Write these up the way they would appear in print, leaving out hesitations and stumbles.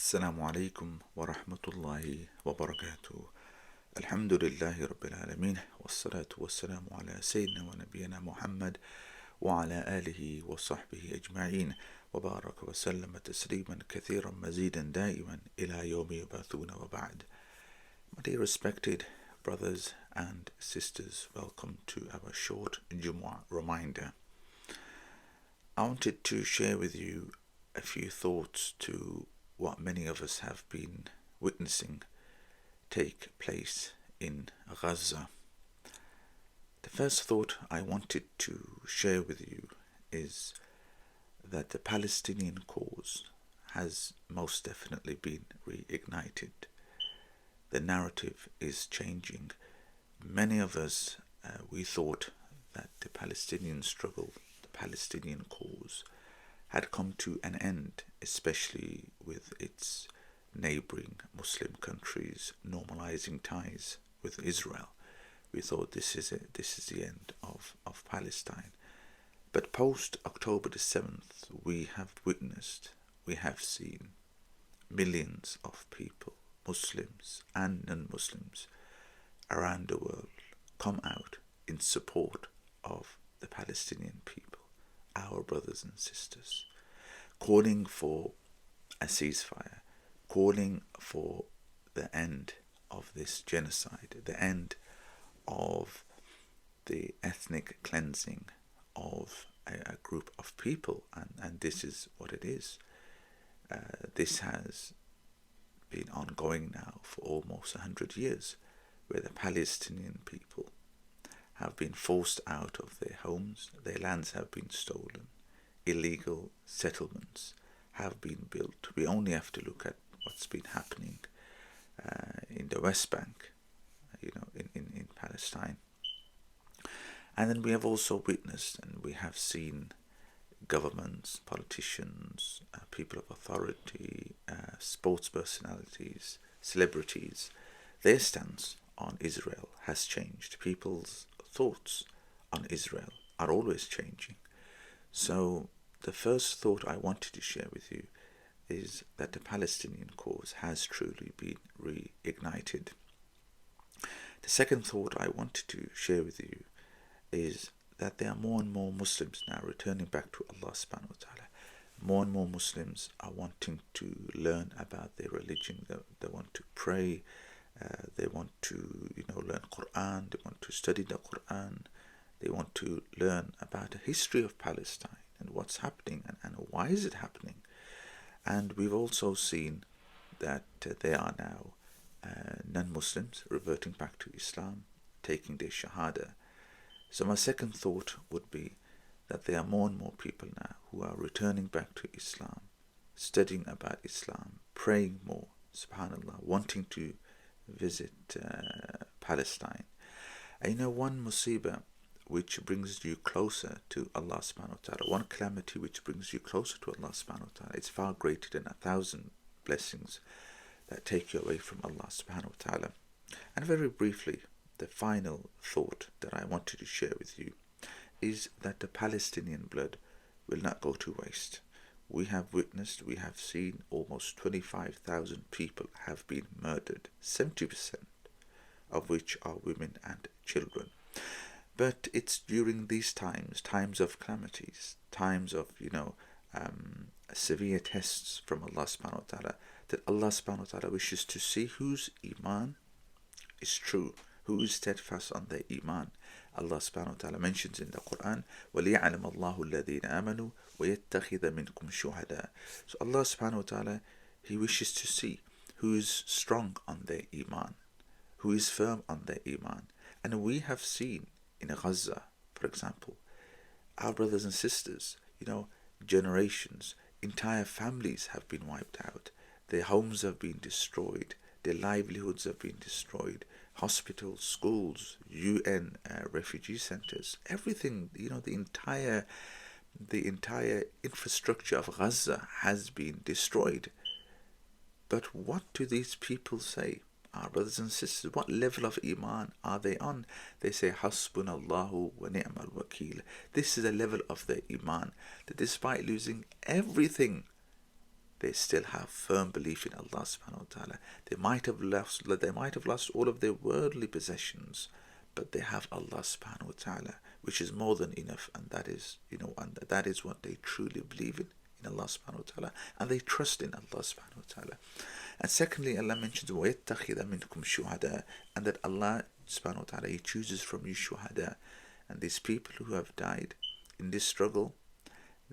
السلام عليكم ورحمة الله وبركاته. الحمد لله رب العالمين، والصلاة والسلام على سيدنا ونبينا محمد وعلى آله وصحبه أجمعين، وبارك وسلم تسليما كثيرا مزيدا دائما إلى يوم يبعثون وبعد. My dear respected brothers and sisters, welcome to our short Jumu'ah reminder. I wanted to share with you a few thoughts to what many of us have been witnessing take place in Gaza. The first thought I wanted to share with you is that the Palestinian cause has most definitely been reignited. The narrative is changing. Many of us, we thought that the Palestinian struggle, the Palestinian cause, had come to an end, especially with its neighboring Muslim countries normalizing ties with Israel. We thought this is the end of Palestine. But post October the 7th, we have seen millions of people, Muslims and non-Muslims, around the world come out in support of the Palestinian people, our brothers and sisters, calling for a ceasefire, calling for the end of this genocide, the end of the ethnic cleansing of a group of people, and this is what it is. This has been ongoing now for almost 100 years, where the Palestinian people have been forced out of their homes, their lands have been stolen, illegal settlements have been built. We only have to look at what's been happening in the West Bank, in Palestine. And then we have also witnessed and we have seen governments, politicians, people of authority, sports personalities, celebrities, their stance on Israel has changed. People's thoughts on Israel are always changing. So the first thought I wanted to share with you is that the Palestinian cause has truly been reignited. The second thought I wanted to share with you is that there are more and more Muslims now returning back to Allah subhanahu wa ta'ala. More and more Muslims are wanting to learn about their religion. They want to pray. They want to, learn Quran. They want to study the Quran. They want to learn about the history of Palestine and what's happening and why is it happening. And we've also seen that there are now non-Muslims reverting back to Islam, taking their Shahada. So my second thought would be that there are more and more people now who are returning back to Islam, studying about Islam, praying more, subhanAllah, wanting to visit Palestine. And one musibah which brings you closer to Allah subhanahu wa ta'ala, one calamity which brings you closer to Allah subhanahu wa ta'ala, it's far greater than 1,000 blessings that take you away from Allah subhanahu wa ta'ala. And very briefly, the final thought that I wanted to share with you is that the Palestinian blood will not go to waste. We have seen almost 25,000 people have been murdered, 70% of which are women and children. But it's during these times of calamities, times of, severe tests from Allah subhanahu wa ta'ala, that Allah subhanahu wa ta'ala wishes to see whose iman is true, who is steadfast on their iman. Allah subhanahu wa ta'ala mentions in the Quran, وَلِيَعْلَمَ اللَّهُ الَّذِينَ آمَنُوا وَيَتَّخِذَ مِنْكُمْ شُهَدَاءَ. So Allah subhanahu wa ta'ala, He wishes to see who is strong on their iman, who is firm on their iman. And we have seen in Gaza, for example, our brothers and sisters, generations, entire families have been wiped out. Their homes have been destroyed. Their livelihoods have been destroyed. Hospitals, schools, UN refugee centers, everything, the entire infrastructure of Gaza has been destroyed. But what do these people say? Our brothers and sisters, what level of iman are they on? They say, Hasbunallahu wa ni'mal wakil. This is a level of their iman, that despite losing everything they still have firm belief in Allah subhanahu wa ta'ala. They might have lost all of their worldly possessions, but they have Allah subhanahu wa ta'ala, which is more than enough, and that is, and that is what they truly believe in Allah subhanahu wa ta'ala, and they trust in Allah subhanahu wa ta'ala. And secondly, Allah mentions وَيَتَّخِذَ مِنْكُمْ شُهَدَاءَ, and that Allah subhanahu wa ta'ala, He chooses from you shuhada, and these people who have died in this struggle,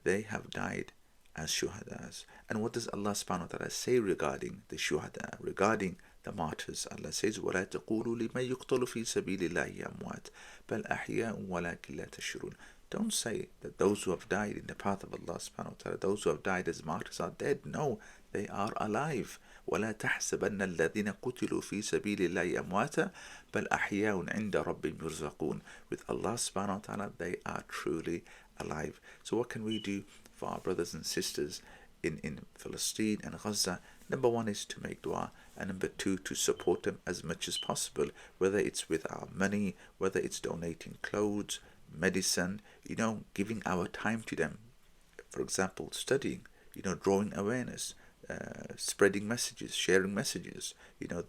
they have died as shuhadas. And what does Allah subhanahu wa ta'ala say regarding the shuhada, regarding the martyrs? Allah says, وَلَا تَقُولُوا لِمَنْ يُقْتَلُ فِي سَبِيلِ اللَّهِ أَمْوَاتٌ بَلْ أَحْيَاءٌ وَلَكِنْ لَا تَشْعُرُونَ. Don't say that those who have died in the path of Allah subhanahu wa ta'ala, those who have died as martyrs are dead. No, they are alive. وَلَا تَحْسَبَنَّ الَّذِينَ قُتِلُوا فِي سَبِيلِ اللَّهِ أَمْوَاتًا بَلْ أَحْيَاءٌ عِنْدَ رَبِّهِمْ يُرْزَقُونَ. With Allah subhanahu wa ta'ala, they are truly alive. So what can we do for our brothers and sisters in Palestine and Gaza? Number one is to make dua, and number two, to support them as much as possible, whether it's with our money, whether it's donating clothes, medicine, giving our time to them. For example, studying, drawing awareness, spreading messages, sharing messages.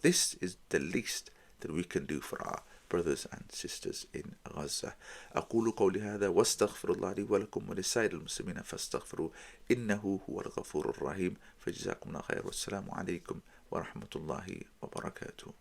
This is the least that we can do for our brothers and sisters in Gaza. أقول قولي هذا واستغفر الله لي ولكم ولسائر المسلمين فاستغفروا إنه هو الغفور الرحيم. فجزاكم الله خير والسلام عليكم ورحمة الله وبركاته.